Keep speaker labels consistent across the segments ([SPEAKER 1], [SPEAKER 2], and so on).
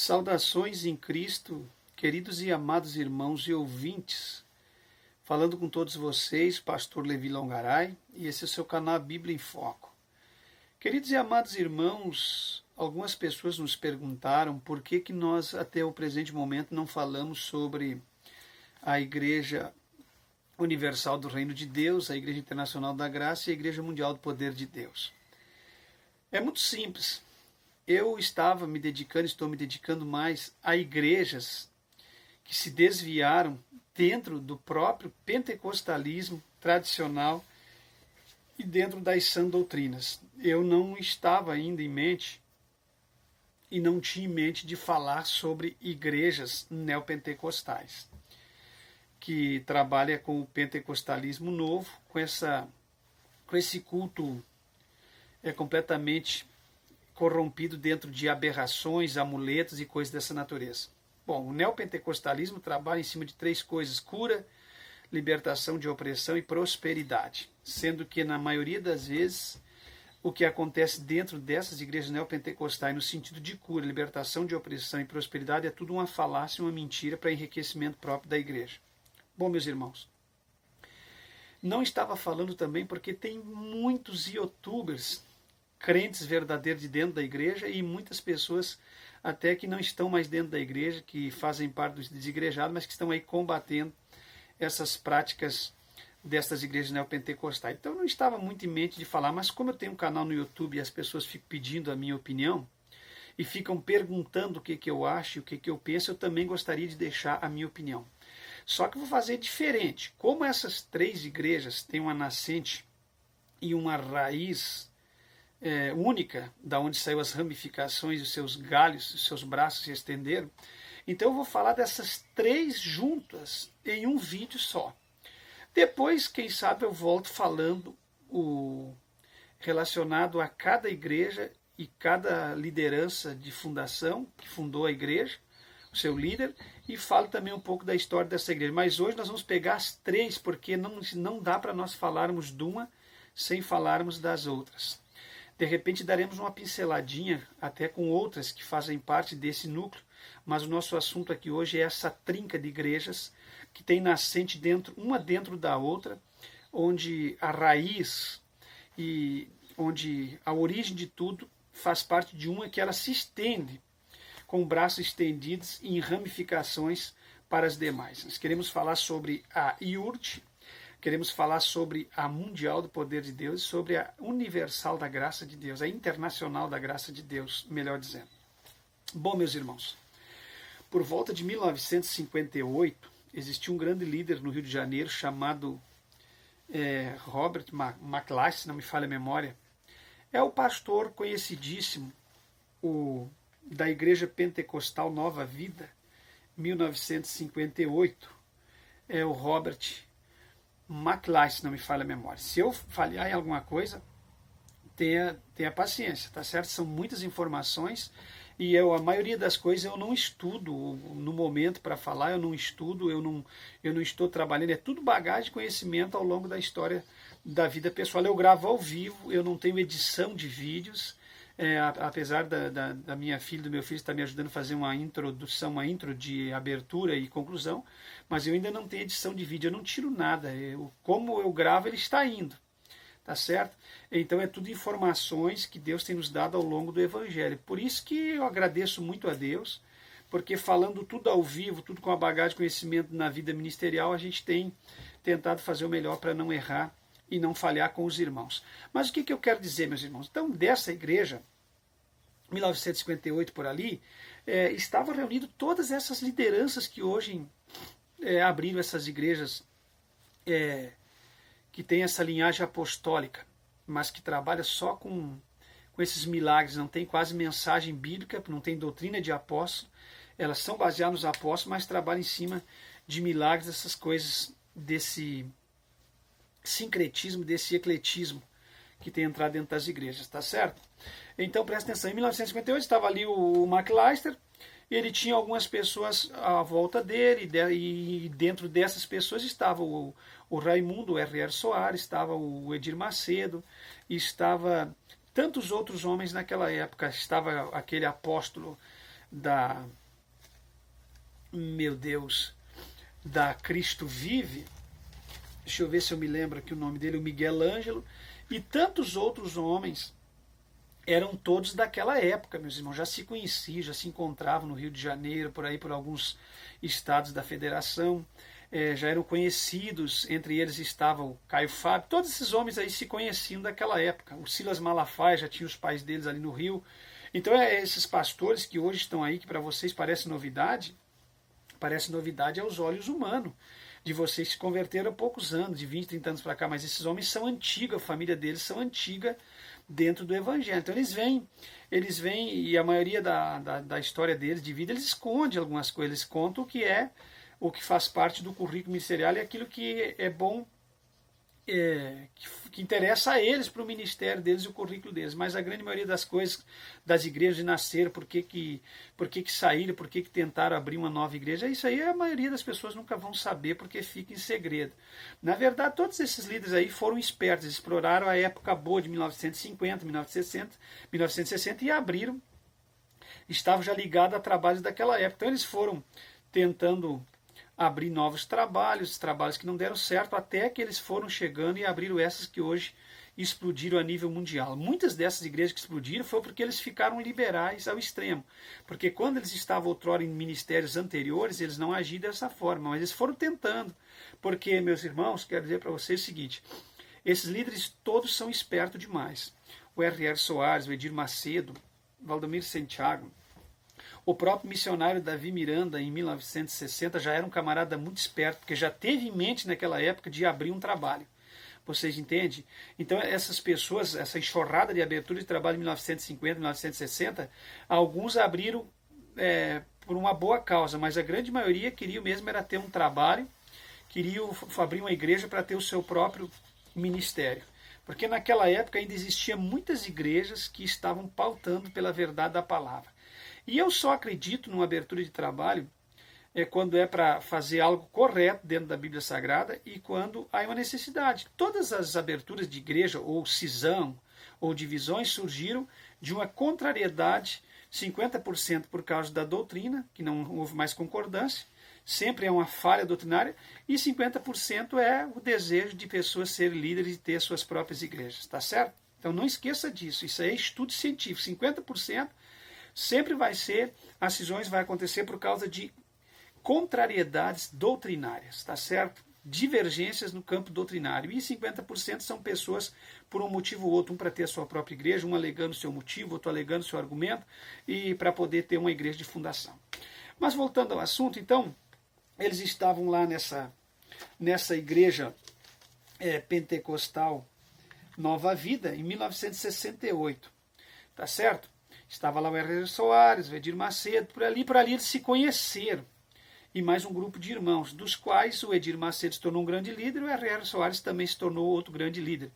[SPEAKER 1] Saudações em Cristo, queridos e amados irmãos e ouvintes. Falando com todos vocês, pastor Levi Longaray, e esse é o seu canal Bíblia em Foco. Queridos e amados irmãos, algumas pessoas nos perguntaram por que nós até o presente momento não falamos sobre a Igreja Universal do Reino de Deus, a Igreja Internacional da Graça e a Igreja Mundial do Poder de Deus. É muito simples. Eu estou me dedicando mais a igrejas que se desviaram dentro do próprio pentecostalismo tradicional e dentro das sãs doutrinas. Eu não estava ainda em mente e não tinha em mente de falar sobre igrejas neopentecostais, que trabalha com o pentecostalismo novo, com esse culto completamente corrompido dentro de aberrações, amuletos e coisas dessa natureza. Bom, o neopentecostalismo trabalha em cima de três coisas: cura, libertação de opressão e prosperidade. Sendo que, na maioria das vezes, o que acontece dentro dessas igrejas neopentecostais, no sentido de cura, libertação de opressão e prosperidade, é tudo uma falácia, uma mentira para enriquecimento próprio da igreja. Bom, meus irmãos, não estava falando também porque tem muitos youtubers crentes verdadeiros de dentro da igreja e muitas pessoas até que não estão mais dentro da igreja, que fazem parte dos desigrejados, mas que estão aí combatendo essas práticas destas igrejas neopentecostais. Então não estava muito em mente de falar, mas como eu tenho um canal no YouTube e as pessoas ficam pedindo a minha opinião e ficam perguntando o que eu acho, o que eu penso, eu também gostaria de deixar a minha opinião. Só que eu vou fazer diferente. Como essas três igrejas têm uma nascente e uma raiz única, da onde saiu as ramificações, os seus galhos, os seus braços se estenderam. Então eu vou falar dessas três juntas em um vídeo só. Depois, quem sabe, eu volto falando relacionado a cada igreja e cada liderança de fundação que fundou a igreja, o seu líder, e falo também um pouco da história dessa igreja. Mas hoje nós vamos pegar as três, porque não dá para nós falarmos de uma sem falarmos das outras. De repente daremos uma pinceladinha até com outras que fazem parte desse núcleo, mas o nosso assunto aqui hoje é essa trinca de igrejas que tem nascente uma dentro da outra, onde a raiz e onde a origem de tudo faz parte de uma que ela se estende com braços estendidos em ramificações para as demais. Nós queremos falar sobre a IURT, queremos falar sobre a Mundial do Poder de Deus e sobre a Universal da Graça de Deus, a Internacional da Graça de Deus, melhor dizendo. Bom, meus irmãos, por volta de 1958, existia um grande líder no Rio de Janeiro chamado Robert McLeish, se não me falha a memória. É o pastor conhecidíssimo da Igreja Pentecostal Nova Vida, 1958. É o Robert McLeish, se não me falha a memória. Se eu falhar em alguma coisa, tenha paciência, tá certo? São muitas informações e a maioria das coisas eu não estudo no momento para falar, eu não estudo, eu não estou trabalhando, é tudo bagagem de conhecimento ao longo da história da vida pessoal. Eu gravo ao vivo, eu não tenho edição de vídeos, apesar da minha filha, do meu filho estar me ajudando a fazer uma introdução, uma intro de abertura e conclusão, mas eu ainda não tenho edição de vídeo, eu não tiro nada, como eu gravo ele está indo, tá certo? Então é tudo informações que Deus tem nos dado ao longo do Evangelho, por isso que eu agradeço muito a Deus, porque falando tudo ao vivo, tudo com a bagagem de conhecimento na vida ministerial, a gente tem tentado fazer o melhor para não errar e não falhar com os irmãos. Mas o que eu quero dizer, meus irmãos? Então, dessa igreja, 1958 por ali, estavam reunidas todas essas lideranças que hoje abriram essas igrejas que tem essa linhagem apostólica, mas que trabalha só com esses milagres, não tem quase mensagem bíblica, não tem doutrina de apóstolo, elas são baseadas nos apóstolos, mas trabalham em cima de milagres, essas coisas desse sincretismo, desse ecletismo que tem entrado dentro das igrejas, tá certo? Então presta atenção, em 1958 estava ali o McLeister, e ele tinha algumas pessoas à volta dele, e dentro dessas pessoas estava o Raimundo, o R.R. Soares, estava o Edir Macedo, estava tantos outros homens naquela época, estava aquele apóstolo da meu Deus, da Cristo Vive, deixa eu ver se eu me lembro aqui o nome dele, o Miguel Ângelo, e tantos outros homens, eram todos daquela época, meus irmãos, já se conheciam, já se encontravam no Rio de Janeiro, por aí, por alguns estados da federação, já eram conhecidos, entre eles estava o Caio Fábio, todos esses homens aí se conheciam daquela época, o Silas Malafaia já tinha os pais deles ali no Rio, então esses pastores que hoje estão aí, que para vocês parece novidade aos olhos humanos, de vocês se converteram há poucos anos, de 20, 30 anos para cá, mas esses homens são antigos, a família deles são antiga dentro do Evangelho. Então eles vêm e a maioria da história deles, de vida, eles escondem algumas coisas, eles contam o que faz parte do currículo ministerial e aquilo que é bom, que interessa a eles, para o ministério deles e o currículo deles, mas a grande maioria das coisas das igrejas de nascer, por que saíram, por que tentaram abrir uma nova igreja, isso aí a maioria das pessoas nunca vão saber, porque fica em segredo. Na verdade, todos esses líderes aí foram espertos, exploraram a época boa de 1950, 1960 e abriram, estavam já ligados a trabalhos daquela época, então eles foram tentando abrir novos trabalhos que não deram certo, até que eles foram chegando e abriram essas que hoje explodiram a nível mundial. Muitas dessas igrejas que explodiram foi porque eles ficaram liberais ao extremo, porque quando eles estavam outrora em ministérios anteriores, eles não agiam dessa forma, mas eles foram tentando, porque, meus irmãos, quero dizer para vocês o seguinte, esses líderes todos são espertos demais. O R.R. Soares, o Edir Macedo, Valdomiro Santiago, o próprio missionário Davi Miranda, em 1960, já era um camarada muito esperto, porque já teve em mente naquela época de abrir um trabalho. Vocês entendem? Então essas pessoas, essa enxurrada de abertura de trabalho em 1950, 1960, alguns abriram por uma boa causa, mas a grande maioria queria mesmo era ter um trabalho, queria abrir uma igreja para ter o seu próprio ministério. Porque naquela época ainda existiam muitas igrejas que estavam pautando pela verdade da palavra. E eu só acredito numa abertura de trabalho quando é para fazer algo correto dentro da Bíblia Sagrada e quando há uma necessidade. Todas as aberturas de igreja, ou cisão, ou divisões, surgiram de uma contrariedade, 50% por causa da doutrina, que não houve mais concordância, sempre é uma falha doutrinária, e 50% é o desejo de pessoas serem líderes e ter suas próprias igrejas, tá certo? Então não esqueça disso, isso aí é estudo científico, 50% sempre vai ser, as cisões vai acontecer por causa de contrariedades doutrinárias, tá certo? Divergências no campo doutrinário. E 50% são pessoas por um motivo ou outro, um para ter a sua própria igreja, um alegando seu motivo, outro alegando seu argumento, e para poder ter uma igreja de fundação. Mas voltando ao assunto, então, eles estavam lá nessa igreja pentecostal Nova Vida, em 1968, tá certo? Estava lá o R.R. Soares, o Edir Macedo, por ali eles se conheceram. E mais um grupo de irmãos, dos quais o Edir Macedo se tornou um grande líder e o R.R. Soares também se tornou outro grande líder.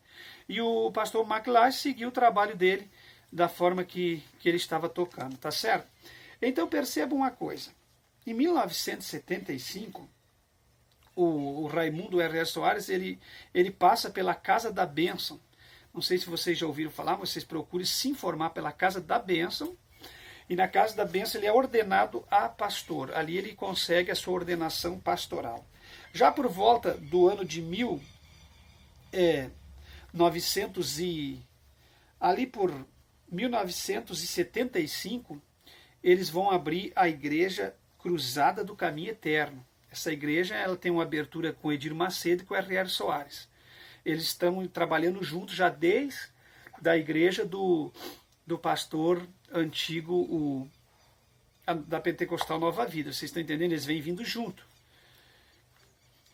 [SPEAKER 1] E o pastor McLaren seguiu o trabalho dele da forma que ele estava tocando, tá certo? Então percebam uma coisa. Em 1975, o Raimundo R.R. Soares, ele passa pela Casa da Bênção. Não sei se vocês já ouviram falar, vocês procurem se informar pela Casa da Bênção. E na Casa da Bênção ele é ordenado a pastor. Ali ele consegue a sua ordenação pastoral. Já por volta do ano de 1975, eles vão abrir a Igreja Cruzada do Caminho Eterno. Essa igreja ela tem uma abertura com Edir Macedo e com R.R. Soares. Eles estão trabalhando juntos já desde a igreja do pastor antigo, da Pentecostal Nova Vida. Vocês estão entendendo? Eles vêm vindo junto.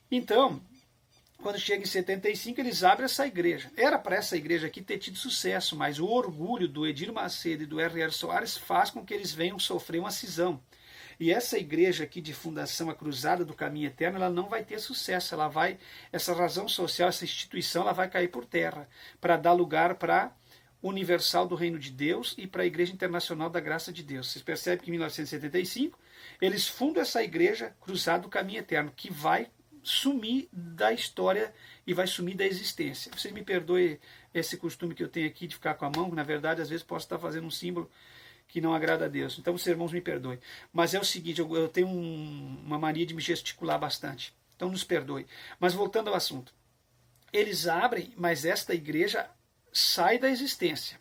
[SPEAKER 1] Então, quando chega em 75, eles abrem essa igreja. Era para essa igreja aqui ter tido sucesso, mas o orgulho do Edir Macedo e do R.R. Soares faz com que eles venham sofrer uma cisão. E essa igreja aqui de fundação, a Cruzada do Caminho Eterno, ela não vai ter sucesso. Essa razão social, essa instituição, ela vai cair por terra para dar lugar para Universal do Reino de Deus e para a Igreja Internacional da Graça de Deus. Vocês percebem que em 1975 eles fundam essa igreja Cruzada do Caminho Eterno, que vai sumir da história e vai sumir da existência. Vocês me perdoem esse costume que eu tenho aqui de ficar com a mão, na verdade às vezes posso estar fazendo um símbolo que não agrada a Deus. Então, os irmãos me perdoem. Mas é o seguinte, eu tenho uma mania de me gesticular bastante. Então, nos perdoe. Mas voltando ao assunto. Eles abrem, mas esta igreja sai da existência.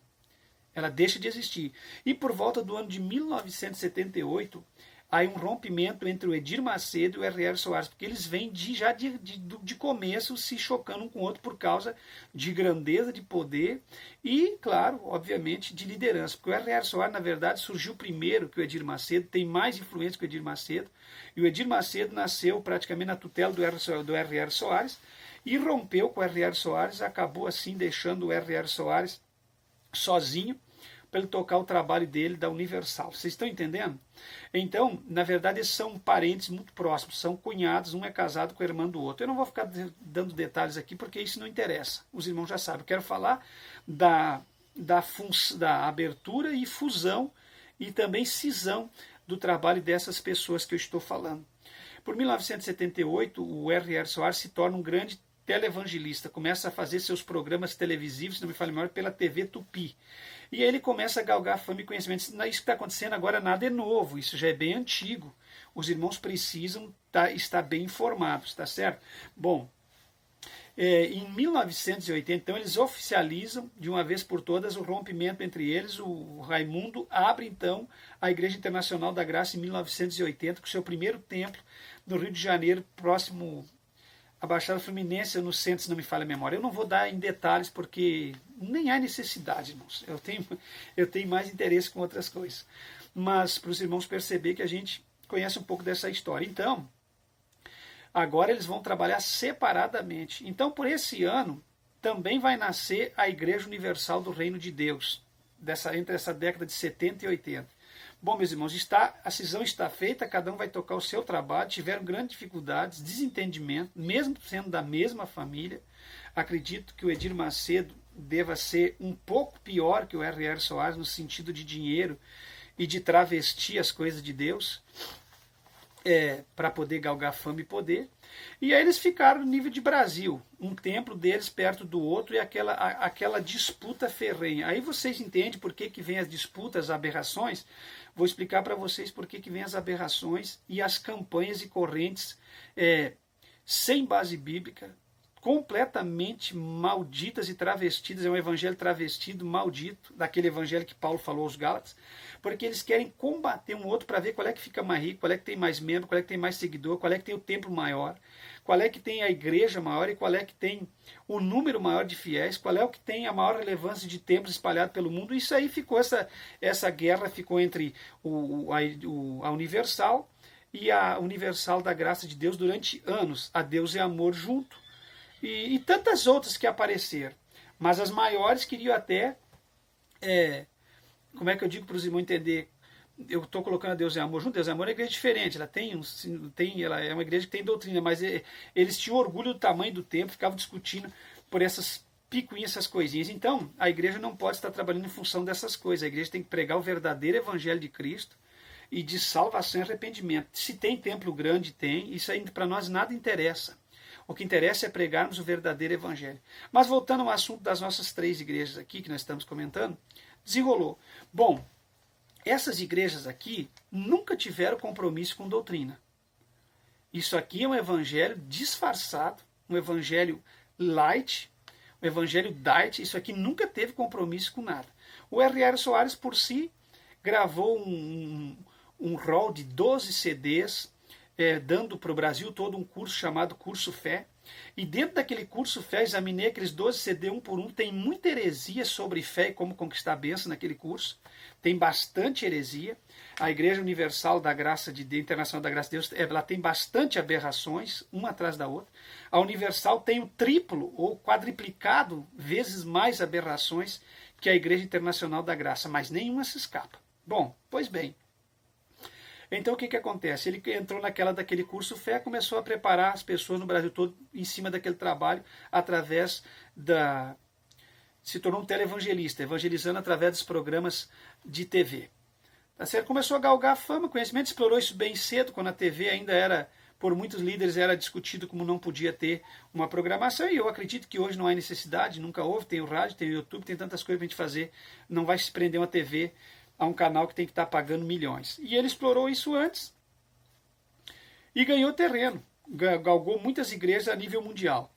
[SPEAKER 1] Ela deixa de existir. E por volta do ano de 1978, há um rompimento entre o Edir Macedo e o R.R. Soares, porque eles vêm já de começo se chocando um com o outro por causa de grandeza, de poder e, claro, obviamente, de liderança. Porque o R.R. Soares, na verdade, surgiu primeiro que o Edir Macedo, tem mais influência que o Edir Macedo, e o Edir Macedo nasceu praticamente na tutela do R.R. Soares e rompeu com o R.R. Soares, acabou assim deixando o R.R. Soares sozinho, para ele tocar o trabalho dele da Universal. Vocês estão entendendo? Então, na verdade, eles são parentes muito próximos, são cunhados, um é casado com a irmã do outro. Eu não vou ficar dando detalhes aqui, porque isso não interessa. Os irmãos já sabem. Eu quero falar da abertura e fusão e também cisão do trabalho dessas pessoas que eu estou falando. Por 1978, o R.R. Soares se torna um grande televangelista, começa a fazer seus programas televisivos, se não me falha memória, pela TV Tupi. E aí ele começa a galgar fama e conhecimento. Isso que está acontecendo agora nada é novo, isso já é bem antigo. Os irmãos precisam estar bem informados, tá certo? Bom, em 1980, então, eles oficializam de uma vez por todas o rompimento entre eles. O Raimundo abre, então, a Igreja Internacional da Graça em 1980, com seu primeiro templo no Rio de Janeiro, próximo a Baixada Fluminense, no centro, se não me falha a memória. Eu não vou dar em detalhes, porque nem há necessidade, irmãos. Eu tenho mais interesse com outras coisas. Mas para os irmãos perceber que a gente conhece um pouco dessa história. Então, agora eles vão trabalhar separadamente. Então, por esse ano, também vai nascer a Igreja Universal do Reino de Deus, entre essa década de 70 e 80. Bom, meus irmãos, a cisão está feita, cada um vai tocar o seu trabalho, tiveram grandes dificuldades, desentendimento, mesmo sendo da mesma família. Acredito que o Edir Macedo deva ser um pouco pior que o R.R. Soares no sentido de dinheiro e de travestir as coisas de Deus para poder galgar fama e poder. E aí eles ficaram no nível de Brasil, um templo deles perto do outro e aquela disputa ferrenha. Aí vocês entendem por que vem as disputas, as aberrações. Vou explicar para vocês por que vem as aberrações e as campanhas e correntes sem base bíblica, completamente malditas e travestidas. É um evangelho travestido, maldito, daquele evangelho que Paulo falou aos Gálatas, porque eles querem combater um outro para ver qual é que fica mais rico, qual é que tem mais membro, qual é que tem mais seguidor, qual é que tem o templo maior, qual é que tem a igreja maior e qual é que tem o número maior de fiéis, qual é o que tem a maior relevância de templos espalhados pelo mundo. Isso aí ficou, essa guerra ficou entre a Universal e a Universal da Graça de Deus durante anos. A Deus é Amor junto. E tantas outras que apareceram. Mas as maiores queriam até, como é que eu digo para os irmãos entender? Eu estou colocando a Deus é Amor junto. Deus é Amor é uma igreja diferente. Ela é uma igreja que tem doutrina, mas eles tinham orgulho do tamanho do templo, ficavam discutindo por essas picuinhas, essas coisinhas. Então, a igreja não pode estar trabalhando em função dessas coisas. A igreja tem que pregar o verdadeiro evangelho de Cristo e de salvação e arrependimento. Se tem templo grande, tem. Isso aí para nós nada interessa. O que interessa é pregarmos o verdadeiro evangelho. Mas voltando ao assunto das nossas 3 igrejas aqui, que nós estamos comentando, desenrolou. Bom, essas igrejas aqui nunca tiveram compromisso com doutrina. Isso aqui é um evangelho disfarçado, um evangelho light, um evangelho diet. Isso aqui nunca teve compromisso com nada. O R.R. Soares, por si, gravou um rol de 12 CDs, dando para o Brasil todo um curso chamado Curso Fé. E dentro daquele Curso Fé, examinei aqueles 12 CD um por um. Tem muita heresia sobre fé e como conquistar a bênção naquele curso. Tem bastante heresia. A Igreja Universal da Graça de Deus, Internacional da Graça de Deus, ela tem bastante aberrações, uma atrás da outra. A Universal tem o triplo ou quadriplicado vezes mais aberrações que a Igreja Internacional da Graça, mas nenhuma se escapa. Bom, pois bem. Então o que acontece? Ele entrou daquele curso fé, começou a preparar as pessoas no Brasil todo em cima daquele trabalho, se tornou um televangelista, evangelizando através dos programas de TV. Tá certo? Começou a galgar fama, conhecimento, explorou isso bem cedo, quando a TV ainda era, por muitos líderes, era discutido como não podia ter uma programação, e eu acredito que hoje não há necessidade, nunca houve, tem o rádio, tem o YouTube, tem tantas coisas para a gente fazer, não vai se prender uma TV a um canal que tem que estar pagando milhões. E ele explorou isso antes e ganhou terreno, galgou muitas igrejas a nível mundial.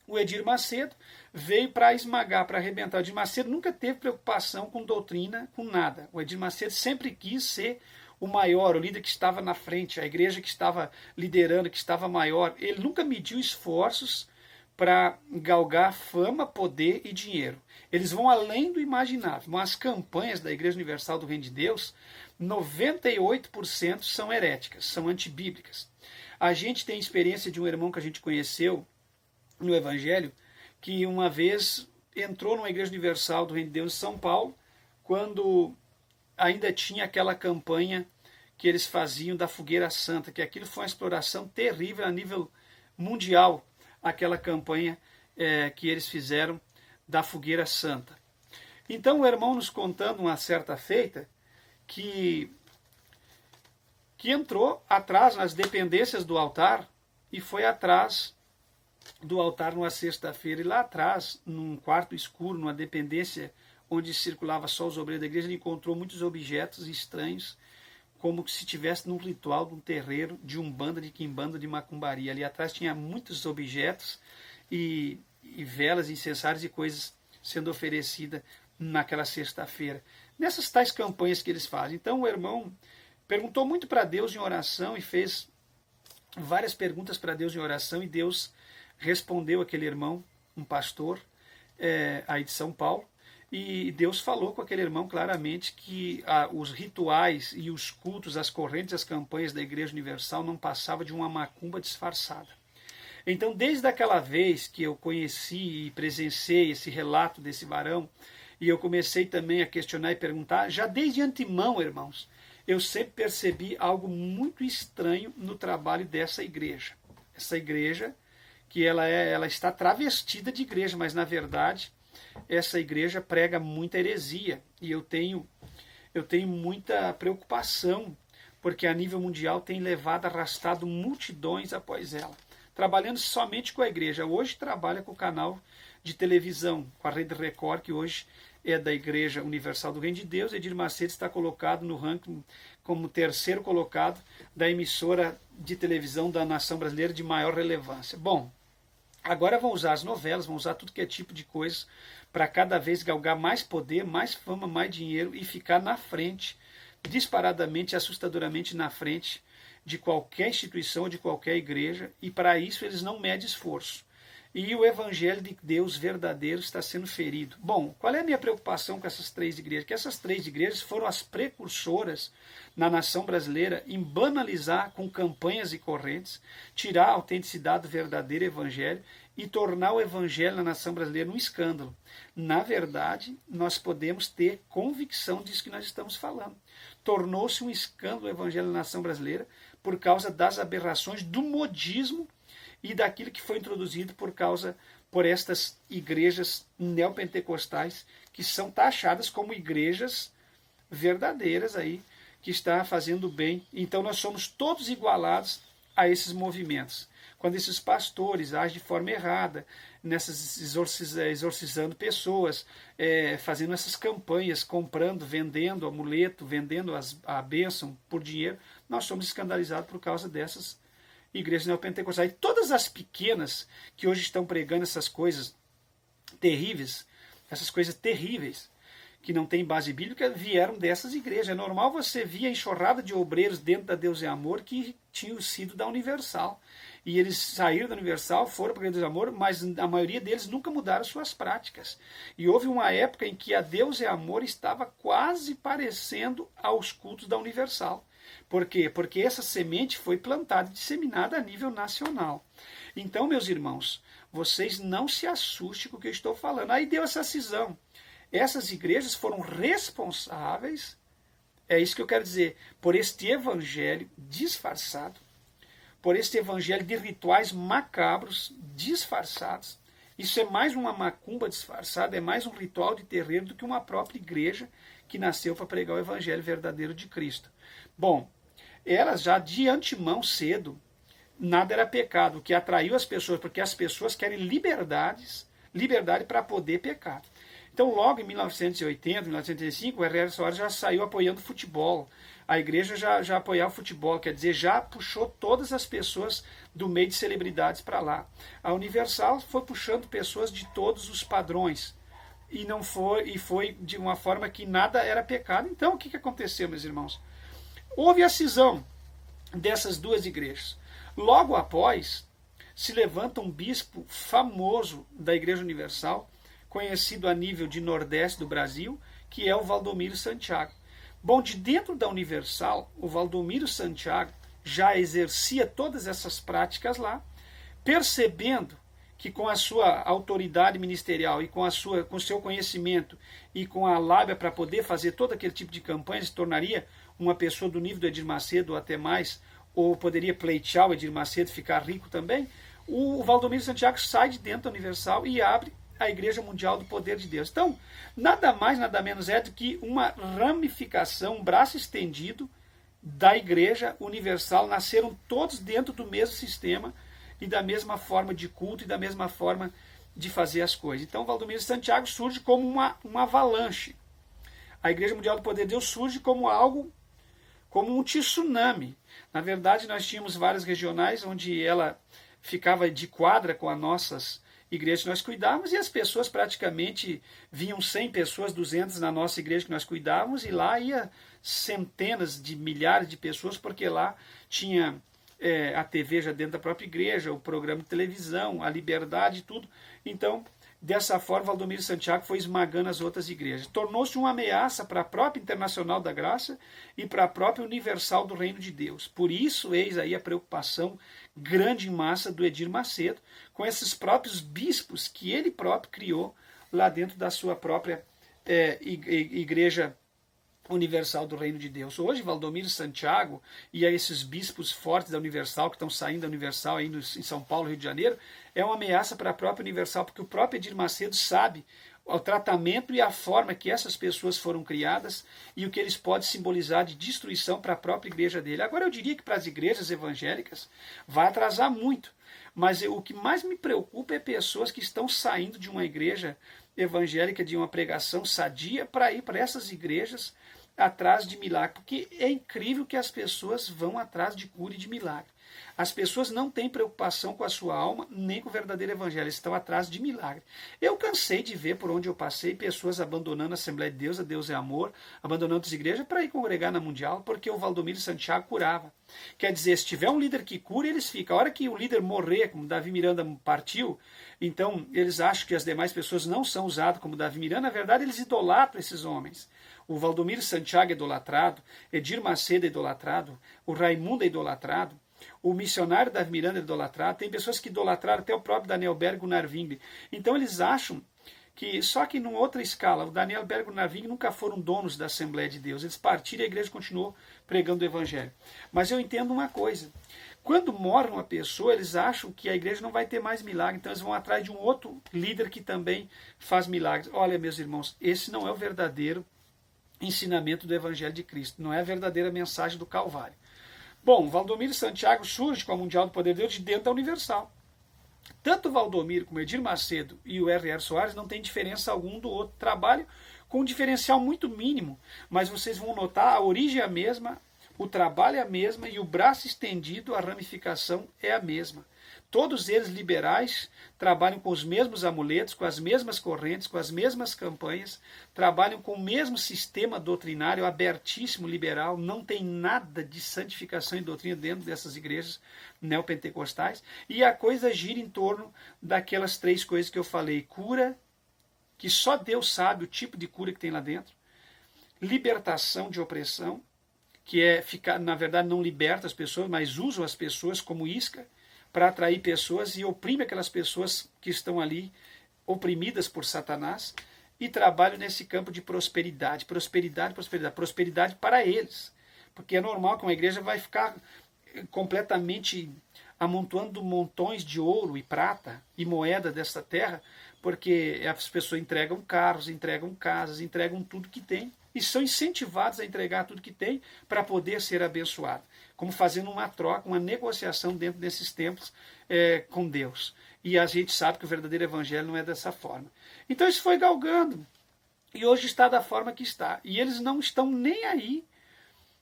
[SPEAKER 1] O Edir Macedo veio para esmagar, para arrebentar. O Edir Macedo nunca teve preocupação com doutrina, com nada. O Edir Macedo sempre quis ser o maior, o líder que estava na frente, a igreja que estava liderando, que estava maior. Ele nunca mediu esforços para galgar fama, poder e dinheiro. Eles vão além do imaginável. As campanhas da Igreja Universal do Reino de Deus, 98% são heréticas, são antibíblicas. A gente tem experiência de um irmão que a gente conheceu no Evangelho, que uma vez entrou numa Igreja Universal do Reino de Deus em São Paulo, quando ainda tinha aquela campanha que eles faziam da Fogueira Santa, que aquilo foi uma exploração terrível a nível mundial, aquela campanha que eles fizeram da Fogueira Santa. Então o irmão nos contando uma certa feita que entrou atrás nas dependências do altar e foi atrás do altar numa sexta-feira, e lá atrás, num quarto escuro, numa dependência onde circulava só os obreiros da igreja, ele encontrou muitos objetos estranhos, como se estivesse num ritual de um terreiro, de umbanda, de quimbanda, de macumbaria. Ali atrás tinha muitos objetos e velas, incensários e coisas sendo oferecidas naquela sexta-feira. Nessas tais campanhas que eles fazem. Então o irmão perguntou muito para Deus em oração e fez várias perguntas para Deus em oração, e Deus respondeu aquele irmão, um pastor aí de São Paulo, e Deus falou com aquele irmão claramente que os rituais e os cultos, as correntes, as campanhas da Igreja Universal não passavam de uma macumba disfarçada. Então, desde aquela vez que eu conheci e presenciei esse relato desse varão, e eu comecei também a questionar e perguntar, já desde antemão, irmãos, eu sempre percebi algo muito estranho no trabalho dessa igreja. Essa igreja que ela está travestida de igreja, mas na verdade essa igreja prega muita heresia, e eu tenho muita preocupação, porque a nível mundial tem arrastado multidões após ela, trabalhando somente com a igreja. Hoje trabalha com o canal de televisão, com a Rede Record, que hoje é da Igreja Universal do Reino de Deus. Edir Macedo está colocado no ranking como terceiro colocado da emissora de televisão da nação brasileira de maior relevância. Bom, agora vão usar as novelas, vão usar tudo que é tipo de coisa para cada vez galgar mais poder, mais fama, mais dinheiro e ficar na frente, disparadamente, assustadoramente na frente de qualquer instituição, de qualquer igreja, e para isso eles não medem esforço. E o evangelho de Deus verdadeiro está sendo ferido. Bom, qual é a minha preocupação com essas três igrejas? Que essas três igrejas foram as precursoras na nação brasileira em banalizar com campanhas e correntes, tirar a autenticidade do verdadeiro evangelho e tornar o evangelho na nação brasileira um escândalo. Na verdade, nós podemos ter convicção disso que nós estamos falando. Tornou-se um escândalo o evangelho na nação brasileira por causa das aberrações do modismo e daquilo que foi introduzido por estas igrejas neopentecostais, que são taxadas como igrejas verdadeiras aí, que está fazendo bem. Então nós somos todos igualados a esses movimentos. Quando esses pastores agem de forma errada, exorcizando pessoas, fazendo essas campanhas, comprando, vendendo amuleto, vendendo a bênção por dinheiro, nós somos escandalizados por causa dessas igrejas neopentecostais. E todas as pequenas que hoje estão pregando essas coisas terríveis, que não têm base bíblica, vieram dessas igrejas. É normal você ver a enxurrada de obreiros dentro da Deus é Amor que tinham sido da Universal. E eles saíram da Universal, foram para a Deus é Amor, mas a maioria deles nunca mudaram suas práticas. E houve uma época em que a Deus é Amor estava quase parecendo aos cultos da Universal. Por quê? Porque essa semente foi plantada e disseminada a nível nacional. Então, meus irmãos, vocês não se assustem com o que eu estou falando. Aí deu essa cisão. Essas igrejas foram responsáveis, é isso que eu quero dizer, por este evangelho disfarçado, por este evangelho de rituais macabros disfarçados. Isso é mais uma macumba disfarçada, é mais um ritual de terreiro do que uma própria igreja que nasceu para pregar o evangelho verdadeiro de Cristo. Bom, elas já de antemão cedo, nada era pecado, o que atraiu as pessoas, porque as pessoas querem liberdade para poder pecar. Então, logo em 1980, 1985, o R.R. Soares já saiu apoiando futebol. A igreja já apoiava o futebol, quer dizer, já puxou todas as pessoas do meio de celebridades para lá. A Universal foi puxando pessoas de todos os padrões. E foi de uma forma que nada era pecado. Então, o que aconteceu, meus irmãos? Houve a cisão dessas duas igrejas. Logo após, se levanta um bispo famoso da Igreja Universal, conhecido a nível de Nordeste do Brasil, que é o Valdomiro Santiago. Bom, de dentro da Universal, o Valdomiro Santiago já exercia todas essas práticas lá, percebendo que com a sua autoridade ministerial e com o seu conhecimento e com a lábia para poder fazer todo aquele tipo de campanha, se tornaria uma pessoa do nível do Edir Macedo ou até mais, ou poderia pleitear o Edir Macedo, ficar rico também, o Valdomiro Santiago sai de dentro da Universal e abre a Igreja Mundial do Poder de Deus. Então, nada mais, nada menos é do que uma ramificação, um braço estendido da Igreja Universal. Nasceram todos dentro do mesmo sistema e da mesma forma de culto e da mesma forma de fazer as coisas. Então, Valdomiro Santiago surge como uma avalanche. A Igreja Mundial do Poder de Deus surge como algo, como um tsunami. Na verdade, nós tínhamos várias regionais onde ela ficava de quadra com as nossas igrejas que nós cuidávamos, e as pessoas praticamente vinham 100 pessoas, 200 na nossa igreja que nós cuidávamos, e lá ia centenas de milhares de pessoas, porque lá tinha a TV já dentro da própria igreja, o programa de televisão, a liberdade e tudo. Então, dessa forma, Valdomiro Santiago foi esmagando as outras igrejas. Tornou-se uma ameaça para a própria Internacional da Graça e para a própria Universal do Reino de Deus. Por isso, eis aí a preocupação grande em massa do Edir Macedo com esses próprios bispos que ele próprio criou lá dentro da sua própria Igreja Universal do Reino de Deus. Hoje, Valdomiro Santiago e esses bispos fortes da Universal, que estão saindo da Universal aí em São Paulo, Rio de Janeiro, é uma ameaça para a própria Universal, porque o próprio Edir Macedo sabe o tratamento e a forma que essas pessoas foram criadas e o que eles podem simbolizar de destruição para a própria igreja dele. Agora, eu diria que para as igrejas evangélicas vai atrasar muito, mas o que mais me preocupa é pessoas que estão saindo de uma igreja evangélica, de uma pregação sadia, para ir para essas igrejas atrás de milagre, porque é incrível que as pessoas vão atrás de cura e de milagre. As pessoas não têm preocupação com a sua alma, nem com o verdadeiro evangelho, estão atrás de milagre. Eu cansei de ver por onde eu passei pessoas abandonando a Assembleia de Deus, a Deus é amor, abandonando as igrejas para ir congregar na Mundial, porque o Valdomiro Santiago curava. Quer dizer, se tiver um líder que cura, eles ficam. A hora que o líder morrer, como Davi Miranda partiu, então eles acham que as demais pessoas não são usadas como Davi Miranda. Na verdade, eles idolatram esses homens. O Valdomiro Santiago é idolatrado, Edir Macedo é idolatrado, o Raimundo é idolatrado, o missionário Davi Miranda é idolatrado, tem pessoas que idolatraram até o próprio Daniel Berg e o Narving. Então eles acham que, só que numa outra escala, o Daniel Berg e o Narving nunca foram donos da Assembleia de Deus, eles partiram e a igreja continuou pregando o evangelho. Mas eu entendo uma coisa, quando morre uma pessoa, eles acham que a igreja não vai ter mais milagre, então eles vão atrás de um outro líder que também faz milagres. Olha, meus irmãos, esse não é o verdadeiro ensinamento do Evangelho de Cristo, não é a verdadeira mensagem do Calvário. Bom, Valdomiro Santiago surge com a Mundial do Poder de Deus de dentro da Universal. Tanto o Valdomiro como o Edir Macedo e o R.R. Soares não tem diferença algum do outro. Trabalho com um diferencial muito mínimo, mas vocês vão notar a origem é a mesma, o trabalho é a mesma e o braço estendido, a ramificação é a mesma. Todos eles liberais, trabalham com os mesmos amuletos, com as mesmas correntes, com as mesmas campanhas, trabalham com o mesmo sistema doutrinário abertíssimo, liberal, não tem nada de santificação e doutrina dentro dessas igrejas neopentecostais, e a coisa gira em torno daquelas três coisas que eu falei: cura, que só Deus sabe o tipo de cura que tem lá dentro, libertação de opressão, que é ficar, na verdade não liberta as pessoas, mas usam as pessoas como isca, para atrair pessoas e oprime aquelas pessoas que estão ali oprimidas por Satanás, e trabalho nesse campo de prosperidade, prosperidade, prosperidade, prosperidade para eles, porque é normal que uma igreja vai ficar completamente amontoando montões de ouro e prata e moeda desta terra, porque as pessoas entregam carros, entregam casas, entregam tudo que tem, e são incentivados a entregar tudo que tem para poder ser abençoado, como fazendo uma troca, uma negociação dentro desses templos com Deus. E a gente sabe que o verdadeiro evangelho não é dessa forma. Então isso foi galgando. E hoje está da forma que está. E eles não estão nem aí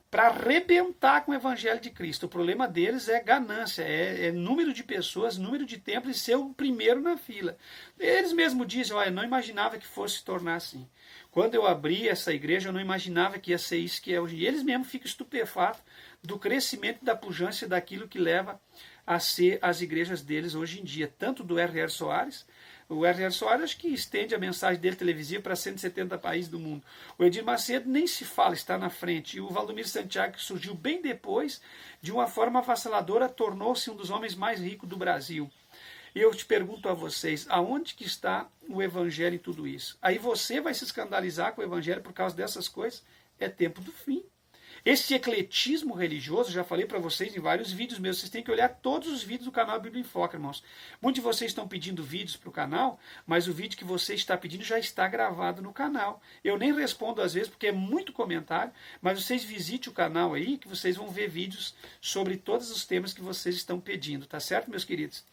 [SPEAKER 1] para arrebentar com o evangelho de Cristo. O problema deles é ganância, é número de pessoas, número de templos e ser o primeiro na fila. Eles mesmos dizem, olha, não imaginava que fosse se tornar assim. Quando eu abri essa igreja, eu não imaginava que ia ser isso que é hoje. E eles mesmos ficam estupefatos do crescimento e da pujança daquilo que leva a ser as igrejas deles hoje em dia, tanto do R.R. Soares. O R.R. Soares acho que estende a mensagem dele televisiva para 170 países do mundo. O Edir Macedo nem se fala, está na frente. E o Valdomiro Santiago, que surgiu bem depois, de uma forma avassaladora, tornou-se um dos homens mais ricos do Brasil. E eu te pergunto a vocês, aonde que está o evangelho em tudo isso? Aí você vai se escandalizar com o evangelho por causa dessas coisas? É tempo do fim. Esse ecletismo religioso, já falei para vocês em vários vídeos meus, vocês têm que olhar todos os vídeos do canal Bíblia em Foco, irmãos. Muitos de vocês estão pedindo vídeos para o canal, mas o vídeo que você está pedindo já está gravado no canal. Eu nem respondo às vezes porque é muito comentário, mas vocês visitem o canal aí que vocês vão ver vídeos sobre todos os temas que vocês estão pedindo, tá certo, meus queridos?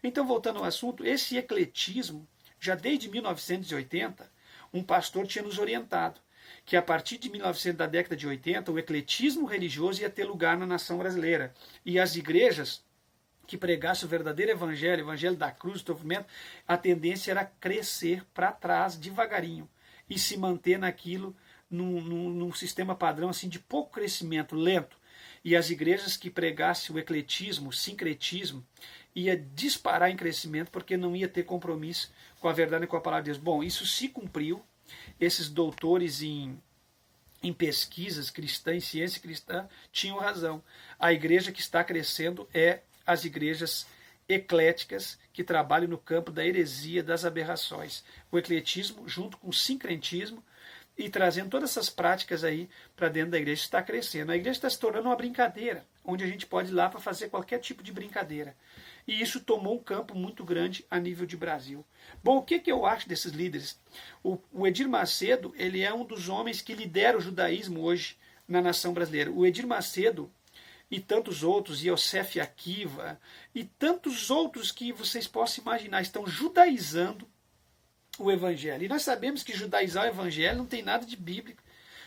[SPEAKER 1] Então, voltando ao assunto, esse ecletismo, já desde 1980, um pastor tinha nos orientado que a partir de 1900, da década de 80, o ecletismo religioso ia ter lugar na nação brasileira. E as igrejas que pregassem o verdadeiro evangelho, o evangelho da cruz, do sofrimento, a tendência era crescer para trás devagarinho e se manter naquilo, num sistema padrão assim de pouco crescimento, lento. E as igrejas que pregassem o ecletismo, o sincretismo, ia disparar em crescimento porque não ia ter compromisso com a verdade e com a palavra de Deus. Bom, isso se cumpriu. Esses doutores em pesquisas cristãs, em ciência cristã, tinham razão. A igreja que está crescendo é as igrejas ecléticas que trabalham no campo da heresia, das aberrações. O ecletismo, junto com o sincretismo, e trazendo todas essas práticas aí para dentro da igreja, está crescendo. A igreja está se tornando uma brincadeira, onde a gente pode ir lá para fazer qualquer tipo de brincadeira. E isso tomou um campo muito grande a nível de Brasil. Bom, o que eu acho desses líderes? O Edir Macedo, ele é um dos homens que lidera o judaísmo hoje na nação brasileira. O Edir Macedo e tantos outros, Yosef Akiva, e tantos outros que vocês possam imaginar, estão judaizando o evangelho. E nós sabemos que judaizar o evangelho não tem nada de bíblico.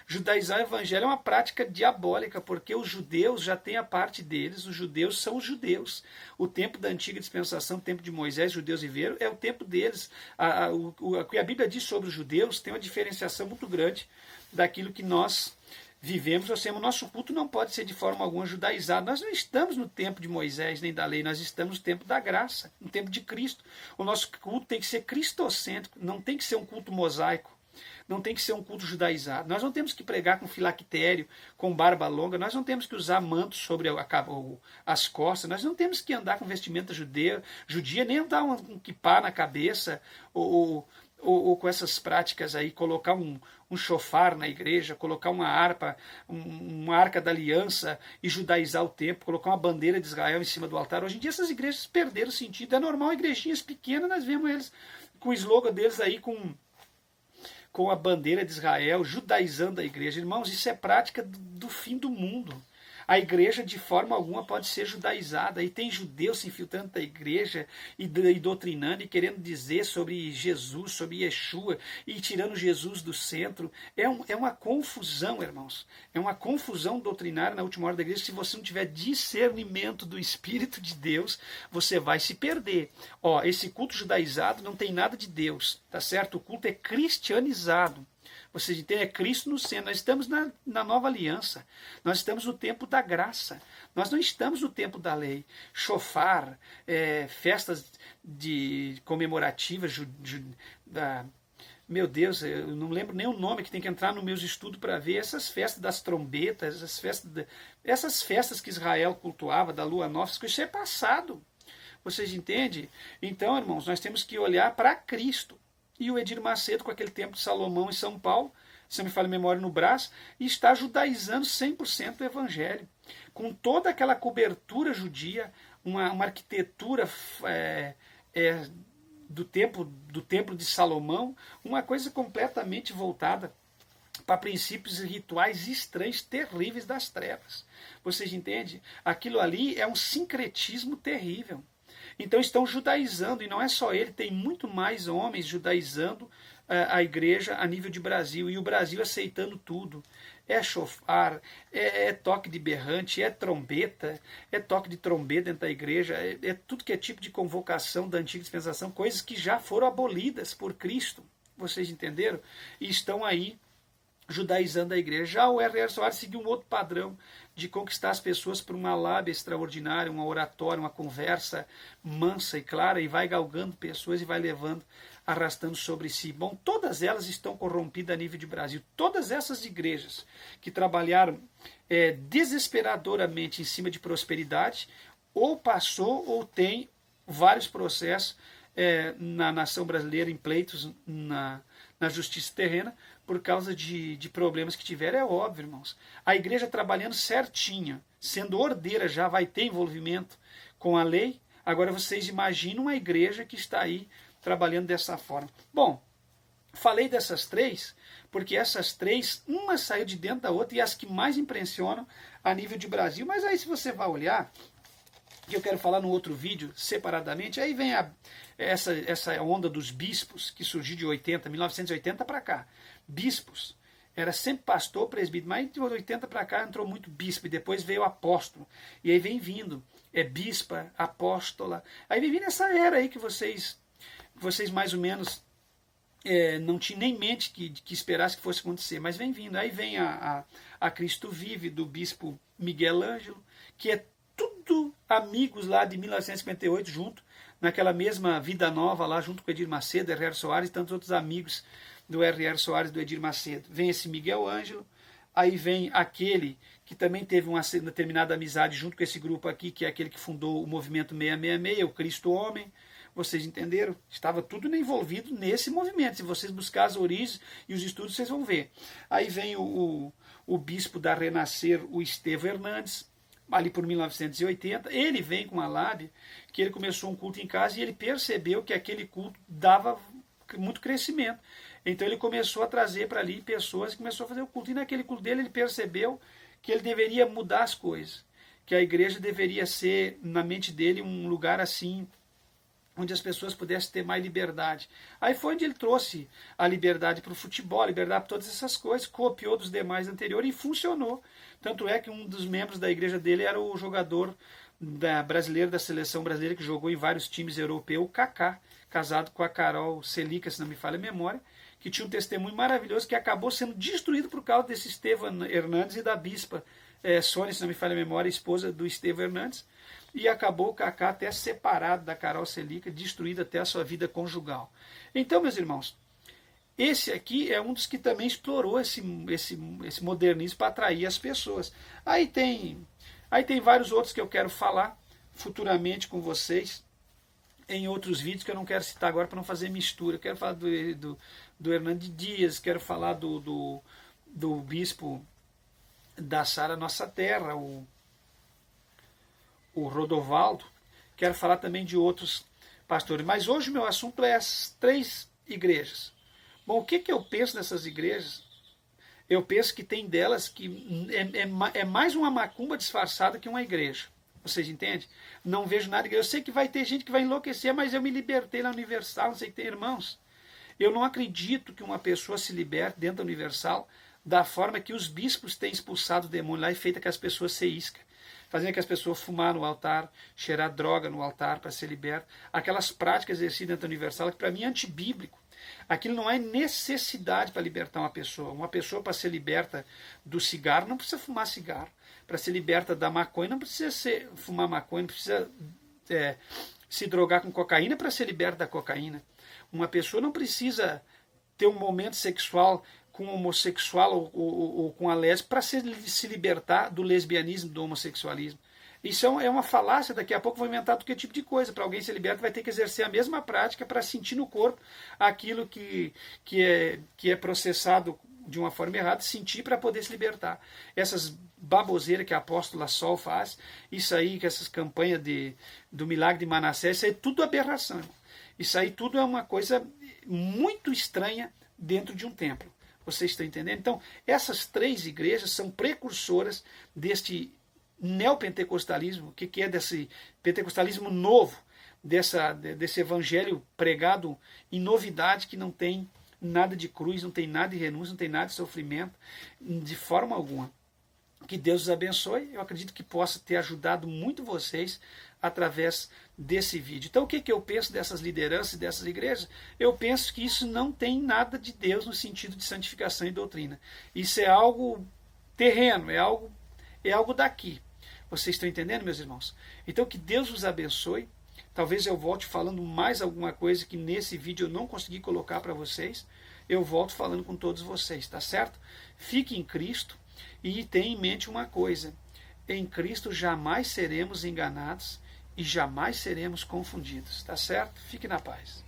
[SPEAKER 1] Judaizar o evangelho é uma prática diabólica, porque os judeus já têm a parte deles, os judeus são os judeus. O tempo da antiga dispensação, o tempo de Moisés, os judeus viveram, é o tempo deles. O que a Bíblia diz sobre os judeus tem uma diferenciação muito grande daquilo que nós vivemos. Ou seja, o nosso culto não pode ser de forma alguma judaizado. Nós não estamos no tempo de Moisés nem da lei, nós estamos no tempo da graça, no tempo de Cristo. O nosso culto tem que ser cristocêntrico, não tem que ser um culto mosaico. Não tem que ser um culto judaizado. Nós não temos que pregar com filactério, com barba longa. Nós não temos que usar mantos sobre as costas. Nós não temos que andar com vestimenta judia, nem dar um quipá na cabeça ou com essas práticas aí, colocar um chofar na igreja, colocar uma harpa, uma arca da aliança e judaizar o templo, colocar uma bandeira de Israel em cima do altar. Hoje em dia essas igrejas perderam o sentido. É normal, igrejinhas pequenas, nós vemos eles com o slogan deles aí, com a bandeira de Israel, judaizando a igreja. Irmãos, isso é prática do fim do mundo. A igreja de forma alguma pode ser judaizada. E tem judeus se infiltrando na igreja e doutrinando e querendo dizer sobre Jesus, sobre Yeshua e tirando Jesus do centro. É uma confusão, irmãos. É uma confusão doutrinária na última hora da igreja. Se você não tiver discernimento do Espírito de Deus, você vai se perder. Esse culto judaizado não tem nada de Deus, tá certo? O culto é cristianizado. Vocês entendem? É Cristo no centro. Nós estamos na nova aliança. Nós estamos no tempo da graça. Nós não estamos no tempo da lei. Chofar, festas comemorativas meu Deus, eu não lembro nem o nome, que tem que entrar nos meus estudos para ver essas festas das trombetas, essas festas que Israel cultuava, da lua nova, isso é passado. Vocês entendem? Então, irmãos, nós temos que olhar para Cristo. E o Edir Macedo, com aquele templo de Salomão em São Paulo, se eu me falha a memória, no Brás, está judaizando 100% o evangelho. Com toda aquela cobertura judia, uma arquitetura do templo de Salomão, uma coisa completamente voltada para princípios e rituais estranhos, terríveis das trevas. Vocês entendem? Aquilo ali é um sincretismo terrível. Então estão judaizando, e não é só ele, tem muito mais homens judaizando a igreja a nível de Brasil, e o Brasil aceitando tudo. É chofar, é toque de berrante, é trombeta, é toque de trombeta dentro da igreja, é tudo que é tipo de convocação da antiga dispensação, coisas que já foram abolidas por Cristo, vocês entenderam? E estão aí judaizando a igreja. Já o R.R. Soares seguiu um outro padrão de conquistar as pessoas por uma lábia extraordinária, uma oratória, uma conversa mansa e clara, e vai galgando pessoas e vai levando, arrastando sobre si. Bom, todas elas estão corrompidas a nível de Brasil. Todas essas igrejas que trabalharam desesperadoramente em cima de prosperidade, ou passou ou tem vários processos na nação brasileira, em pleitos na justiça terrena, por causa de problemas que tiveram. É óbvio, irmãos. A igreja trabalhando certinho, sendo ordeira, já vai ter envolvimento com a lei. Agora vocês imaginam uma igreja que está aí trabalhando dessa forma. Bom, falei dessas três, porque essas três, uma saiu de dentro da outra, e as que mais impressionam a nível de Brasil. Mas aí, se você vai olhar, que eu quero falar no outro vídeo separadamente, aí vem essa onda dos bispos, que surgiu de 1980 para cá. Bispos. Era sempre pastor, presbítero, mas de 80 para cá entrou muito bispo, e depois veio apóstolo. E aí vem vindo, bispa, apóstola. Aí vem vindo essa era aí que vocês mais ou menos não tinham nem mente que esperasse que fosse acontecer, mas vem vindo. Aí vem a Cristo Vive, do bispo Miguel Ângelo, que é tudo amigos lá de 1958, junto, naquela mesma Vida Nova lá, junto com Edir Macedo, R.R. Soares e tantos outros amigos do R.R. Soares e do Edir Macedo. Vem esse Miguel Ângelo, aí vem aquele que também teve uma determinada amizade junto com esse grupo aqui, que é aquele que fundou o movimento 666, o Cristo Homem. Vocês entenderam? Estava tudo envolvido nesse movimento. Se vocês buscarem as origens e os estudos, vocês vão ver. Aí vem o bispo da Renascer, o Estevão Hernandes, ali por 1980. Ele vem com uma lábia que ele começou um culto em casa e ele percebeu que aquele culto dava muito crescimento. Então ele começou a trazer para ali pessoas e começou a fazer o culto. E naquele culto dele ele percebeu que ele deveria mudar as coisas. Que a igreja deveria ser, na mente dele, um lugar assim, onde as pessoas pudessem ter mais liberdade. Aí foi onde ele trouxe a liberdade para o futebol, a liberdade para todas essas coisas, copiou dos demais anteriores e funcionou. Tanto é que um dos membros da igreja dele era o jogador brasileiro da seleção brasileira, que jogou em vários times europeus, o Kaká, casado com a Carol Celica, se não me falha a memória, que tinha um testemunho maravilhoso que acabou sendo destruído por causa desse Estevão Hernandes e da bispa Sônia, se não me falha a memória, esposa do Estevão Hernandes. E acabou o Kaká até separado da Carol Celica, destruído até a sua vida conjugal. Então, meus irmãos, esse aqui é um dos que também explorou esse modernismo para atrair as pessoas. Aí tem vários outros que eu quero falar futuramente com vocês, em outros vídeos que eu não quero citar agora para não fazer mistura. Eu quero falar do Hernandes Dias, quero falar do bispo da Sara Nossa Terra, o Rodovaldo, quero falar também de outros pastores. Mas hoje o meu assunto é as três igrejas. Bom, o que eu penso dessas igrejas? Eu penso que tem delas que é mais uma macumba disfarçada que uma igreja. Vocês entendem? Não vejo nada. Eu sei que vai ter gente que vai enlouquecer, mas eu me libertei na Universal, não sei o que tem, irmãos. Eu não acredito que uma pessoa se liberte dentro da Universal da forma que os bispos têm expulsado o demônio lá e feito que as pessoas se iscam, fazendo que as pessoas fumar no altar, cheirar droga no altar para ser liberto. Aquelas práticas exercidas dentro da Universal, que para mim é antibíblico. Aquilo não é necessidade para libertar uma pessoa. Uma pessoa, para ser liberta do cigarro, não precisa fumar cigarro. Para ser liberta da maconha, não precisa fumar maconha, não precisa se drogar com cocaína para ser liberta da cocaína. Uma pessoa não precisa ter um momento sexual com um homossexual ou com a lésbica para se libertar do lesbianismo, do homossexualismo. Isso é uma falácia. Daqui a pouco vou inventar todo tipo de coisa. Para alguém ser liberto vai ter que exercer a mesma prática para sentir no corpo aquilo que é processado de uma forma errada, sentir para poder se libertar. Essas baboseiras que a apóstola Sol faz, isso aí, que essas campanhas do milagre de Manassés, isso aí é tudo aberração. Isso aí tudo é uma coisa muito estranha dentro de um templo. Vocês estão entendendo? Então, essas três igrejas são precursoras deste neopentecostalismo, que é desse pentecostalismo novo, desse evangelho pregado em novidade, que não tem nada de cruz, não tem nada de renúncia, não tem nada de sofrimento, de forma alguma. Que Deus os abençoe. Eu acredito que possa ter ajudado muito vocês através desse vídeo. Então, o que eu penso dessas lideranças e dessas igrejas? Eu penso que isso não tem nada de Deus no sentido de santificação e doutrina. Isso é algo terreno, é algo daqui. Vocês estão entendendo, meus irmãos? Então, que Deus os abençoe. Talvez eu volte falando mais alguma coisa que nesse vídeo eu não consegui colocar para vocês. Eu volto falando com todos vocês, tá certo? Fique em Cristo e tenha em mente uma coisa. Em Cristo jamais seremos enganados e jamais seremos confundidos, tá certo? Fique na paz.